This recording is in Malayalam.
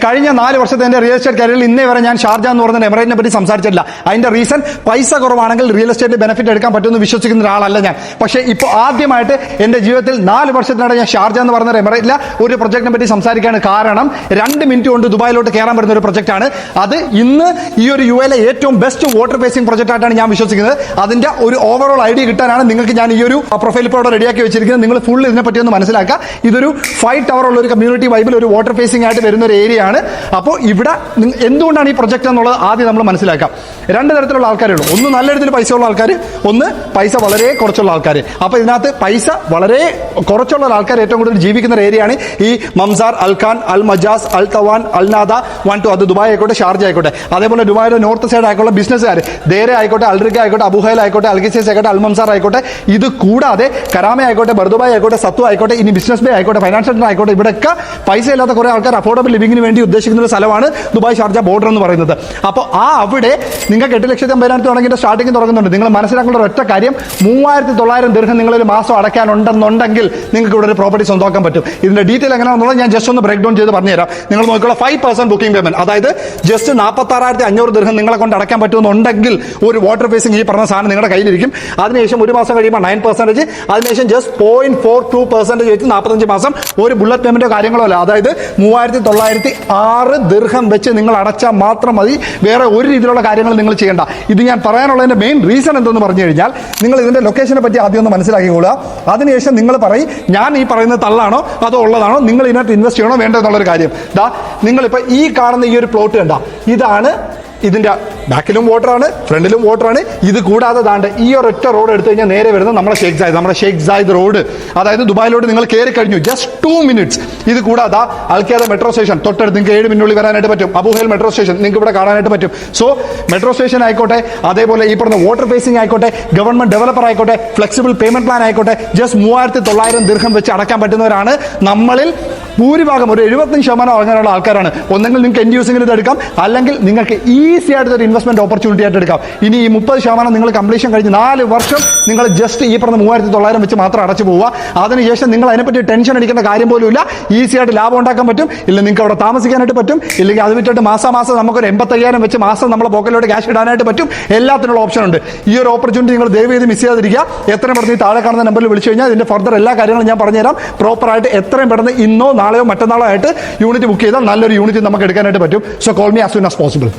കഴിഞ്ഞ 4 വർഷത്തെ എന്റെ റിയൽ എസ്റ്റേറ്റ് കരിയറിൽ ഇന്നേ വരെ ഞാൻ ഷാർജ എന്ന് പറയുന്ന എമിറേറ്റിനെ പറ്റി സംസാരിച്ചിട്ടില്ല. അതിന്റെ റീസൺ പൈസ കുറവാണെങ്കിൽ റിയൽ എസ്റ്റേറ്റ് ബെനിഫിറ്റ് എടുക്കാൻ പറ്റുമെന്ന് വിശ്വസിക്കുന്ന ഒരാളല്ല ഞാൻ. പക്ഷേ ഇപ്പോൾ ആദ്യമായിട്ട് എന്റെ ജീവിതത്തിൽ 4 വർഷത്തിനിടെ ഞാൻ ഷാർജ എന്ന് പറയുന്ന എമിറേറ്റിലെ ഒരു പ്രൊജക്ടിനെ പറ്റി സംസാരിക്കുകയാണ്. കാരണം 2 മിനിറ്റ് കൊണ്ട് ദുബായിലോട്ട് കയറാൻ പറ്റുന്ന ഒരു പ്രൊജക്റ്റാണ് അത്. ഇന്ന് ഈ ഒരു യു എയിലെ ഏറ്റവും ബെസ്റ്റ് വാട്ടർ ഫേസിംഗ് പ്രൊജക്ട് ആയിട്ടാണ് ഞാൻ വിശ്വസിക്കുന്നത്. അതിന്റെ ഒരു ഓവറോൾ ഐഡിയ കിട്ടാനാണ് നിങ്ങൾക്ക് ഞാൻ ഈ ഒരു പ്രൊഫൈൽ ഇപ്പോൾ അവിടെ റെഡിയാക്കി വെച്ചിരിക്കുന്നത്. നിങ്ങൾ ഫുൾ ഇതിനെ പറ്റി ഒന്ന് മനസ്സിലാക്കുക. ഇതൊരു 5 ടവർ ഉള്ള ഒരു കമ്മ്യൂണിറ്റി വൈബിൽ ഒരു വാട്ടർ ഫേസിംഗ് ആയിട്ട് വരുന്ന ഒരു ഏരിയ ആണ്. അപ്പോൾ ഇവിടെ എന്തുകൊണ്ടാണ് ഈ പ്രൊജക്ട് എന്നുള്ളത് ആദ്യം നമ്മൾ മനസ്സിലാക്കാം. 2 തരത്തിലുള്ള ആൾക്കാരുള്ളൂ. ഒന്ന് നല്ല രീതിയിൽ പൈസ ഉള്ള ആൾക്കാർ, ഒന്ന് പൈസ വളരെ കുറച്ചുള്ള ആൾക്കാർ. അപ്പോൾ ഇതിനകത്ത് പൈസ വളരെ കുറച്ചുള്ള ആൾക്കാർ ഏറ്റവും കൂടുതൽ ജീവിക്കുന്ന ഒരു ഏരിയയാണ് ഈ മംസാർ, അൽഖാൻ, അൽ മജാസ്, അൽ തവാൻ, അൽ നാദ 1 2. അത് ദുബായ് ആയിക്കോട്ടെ, ഷാർജ ആയിക്കോട്ടെ. അതേപോലെ ദുബായിയുടെ നോർത്ത് സൈഡ് ആയിക്കോട്ടെ ബിസിനസ്സുകാർ, ദേര ആയിക്കോട്ടെ, അൽറിക്ക ആയിക്കോട്ടെ, അബുഹൈൽ ആയിക്കോട്ടെ, അൽഗിസേസ് ആയിക്കോട്ടെ, അൽ മംസാർ ആയിക്കോട്ടെ. ഇത് കൂടാതെ കരാമ ആയിക്കോട്ടെ, ബർദുബായ് ആയിക്കോട്ടെ, സത്തു ആയിക്കോട്ടെ, ഇനി ബിസിനസ് ബേ ആയിക്കോട്ടെ, ഫൈനാൻസ് സെന്റർ ആയിക്കോട്ടെ, ഇവിടെയൊക്കെ പൈസ ഇല്ലാത്ത കുറെ ആൾക്കാർ അഫോർഡബിൾ ലിവിംഗിന് വേണ്ടി ഉദ്ദേശിക്കുന്ന ഒരു സ്ഥലമാണ് ദുബായ് ഷാർജ ബോർഡർ എന്ന് പറയുന്നത്. അപ്പോൾ അവിടെ നിങ്ങൾക്ക് 8,50,000 തുടങ്ങിയിട്ട് സ്റ്റാർട്ടിംഗ് തുടങ്ങുന്നുണ്ട്. നിങ്ങൾ മനസ്സിലാക്കേണ്ട ഒറ്റ കാര്യം, 3,900 ദിർഹം നിങ്ങളൊരു മാസം അടയ്ക്കാനുണ്ടെന്നുണ്ടെങ്കിൽ നിങ്ങൾക്ക് ഇവിടെ ഒരു പ്രോപ്പർട്ടി സ്വന്തമാക്കാൻ പറ്റും. ഇതിന്റെ ഡീറ്റെയിൽ എങ്ങനെയാണെന്നുള്ളത് ഞാൻ ജസ്റ്റ് ഒന്ന് ബ്രേക്ക് ഡൗൺ ചെയ്ത് പറഞ്ഞുതരാം. നിങ്ങൾ നോക്കിയുള്ള 5% ബുക്കിംഗ് പേയ്മെന്റ്, അതായത് ജസ്റ്റ് 46,500 ദിർഹം നിങ്ങളെ കൊണ്ട് അടയ്ക്കാൻ പറ്റുമെന്നുണ്ടെങ്കിൽ ഒരു വാട്ടർ ഫേസിംഗ് ഈ പറഞ്ഞ സാധനം നിങ്ങളുടെ കയ്യിലിരിക്കും. അതിനുശേഷം ഒരു മാസം കഴിയുമ്പോൾ 9%, അതിനുശേഷം ജസ്റ്റ് 0.42% വെച്ച് 45 മാസം ഒരു ബുള്ളറ്റ് പേയ്മെന്റോ കാര്യങ്ങളോ അല്ല. അതായത് 3,906 ദിർഹം വെച്ച് നിങ്ങൾ അടച്ചാൽ മാത്രം മതി. വേറെ ഒരു രീതിയിലുള്ള കാര്യങ്ങൾ നിങ്ങൾ ചെയ്യേണ്ട. ഇത് ഞാൻ പറയാനുള്ളതിന്റെ മെയിൻ റീസൺ എന്തെന്ന് പറഞ്ഞു കഴിഞ്ഞാൽ, നിങ്ങൾ ഇതിന്റെ ലൊക്കേഷനെ പറ്റി ആദ്യം ഒന്ന് മനസ്സിലാക്കിക്കൊള്ളുക. അതിനുശേഷം നിങ്ങൾ പറയും ഞാൻ ഈ പറയുന്നത് തള്ളാണോ അതോ ഉള്ളതാണോ, നിങ്ങൾ ഇതിനകത്ത് ഇൻവെസ്റ്റ് ചെയ്യണോ വേണ്ടോ എന്നുള്ളൊരു കാര്യം. നിങ്ങളിപ്പോൾ ഈ കാണുന്ന ഈ ഒരു പ്ലോട്ട് കണ്ട, ഇതാണ് ഇതിന്റെ ബാക്കിലും വാട്ടറാണ്, ഫ്രണ്ടിലും വാട്ടറാണ്. ഇത് കൂടാതെ താണ്ട് ഈ ഒരൊറ്റ റോഡ് എടുത്തു കഴിഞ്ഞാൽ നേരെ വരുന്നത് നമ്മുടെ ഷെയ്ഖ് സായിദ് റോഡ്. അതായത് ദുബായിലോട്ട് നിങ്ങൾ കയറി കഴിഞ്ഞു ജസ്റ്റ് 2 മിനിറ്റ്സ്. ഇത് കൂടാതെ അൽഖിയാദ മെട്രോ സ്റ്റേഷൻ തൊട്ടടുത്ത് നിങ്ങൾക്ക് 7 മിനിറ്റുള്ളിൽ വരാനായിട്ട് പറ്റും. അബുഹൈൽ മെട്രോ സ്റ്റേഷൻ നിങ്ങൾക്ക് ഇവിടെ കാണാനായിട്ട് പറ്റും. സോ മെട്രോ സ്റ്റേഷൻ ആയിക്കോട്ടെ, അതേപോലെ ഈ പറഞ്ഞ വാട്ടർ ഫേസിംഗ് ആയിക്കോട്ടെ, ഗവൺമെന്റ് ഡെവലപ്പർ ആയിക്കോട്ടെ, ഫ്ലെക്സിബിൾ പേയ്മെന്റ് പ്ലാൻ ആയിക്കോട്ടെ, ജസ്റ്റ് 3,900 ദിർഹം വെച്ച് അടയ്ക്കാൻ പറ്റുന്നവരാണ് നമ്മളിൽ ഭൂരിഭാഗം. ഒരു 75% അങ്ങനെയുള്ള ആൾക്കാരാണ്. ഒന്നെങ്കിൽ നിങ്ങൾക്ക് എൻഡ് യൂസിംഗിൽ ഇത് എടുക്കാം, അല്ലെങ്കിൽ നിങ്ങൾക്ക് ഈസി ആയിട്ട് ഒരു ഇൻവെസ്റ്റ്മെന്റ് ഓപ്പർച്യൂണിറ്റി ആയിട്ട് എടുക്കാം. ഇനി ഈ 30% നിങ്ങൾ കംപ്ലീഷൻ കഴിഞ്ഞ് 4 വർഷം നിങ്ങൾ ജസ്റ്റ് ഈ പറഞ്ഞ 3,900 വെച്ച് മാത്രം അടച്ചു പോവുക. അതിനുശേഷം നിങ്ങൾ അതിനെപ്പറ്റി ടെൻഷൻ അടിക്കേണ്ട കാര്യം പോലും ഇല്ല. ഈസി ആയിട്ട് ലാഭം ഉണ്ടാക്കാൻ പറ്റും. ഇല്ല നിങ്ങൾക്ക് അവിടെ താമസിക്കാനായിട്ട് പറ്റും. ഇല്ലെങ്കിൽ അത് വിട്ടിട്ട് മാസം നമുക്കൊരു 85,000 വെച്ച് മാസം നമ്മളെ പോക്കറ്റിലോട്ട് ക്യാഷ് ഇടാനായിട്ട് പറ്റും. എല്ലാത്തിനുള്ള ഓപ്ഷൻ ഉണ്ട്. ഈ ഒരു ഓപ്പർച്യൂണിറ്റി നിങ്ങൾ ദയവ് ചെയ്ത് മിസ് ചെയ്യാതിരിക്കുക. എത്രയും പെട്ടെന്ന് ഈ താഴെ കാണുന്ന നമ്പറിൽ വിളിച്ചു കഴിഞ്ഞാൽ ഇതിന്റെ ഫർദർ എല്ലാ കാര്യങ്ങളും ഞാൻ പറഞ്ഞുതരാം. പ്രോപ്പറായിട്ട് എത്രയും പെട്ടെന്ന് ഇന്നോ നാളെയോ മറ്റന്നാളോ ആയിട്ട് യൂണിറ്റ് ബുക്ക് ചെയ്താൽ നല്ലൊരു യൂണിറ്റ് നമുക്ക് എടുക്കാനായിട്ട് പറ്റും. So call me as soon as possible.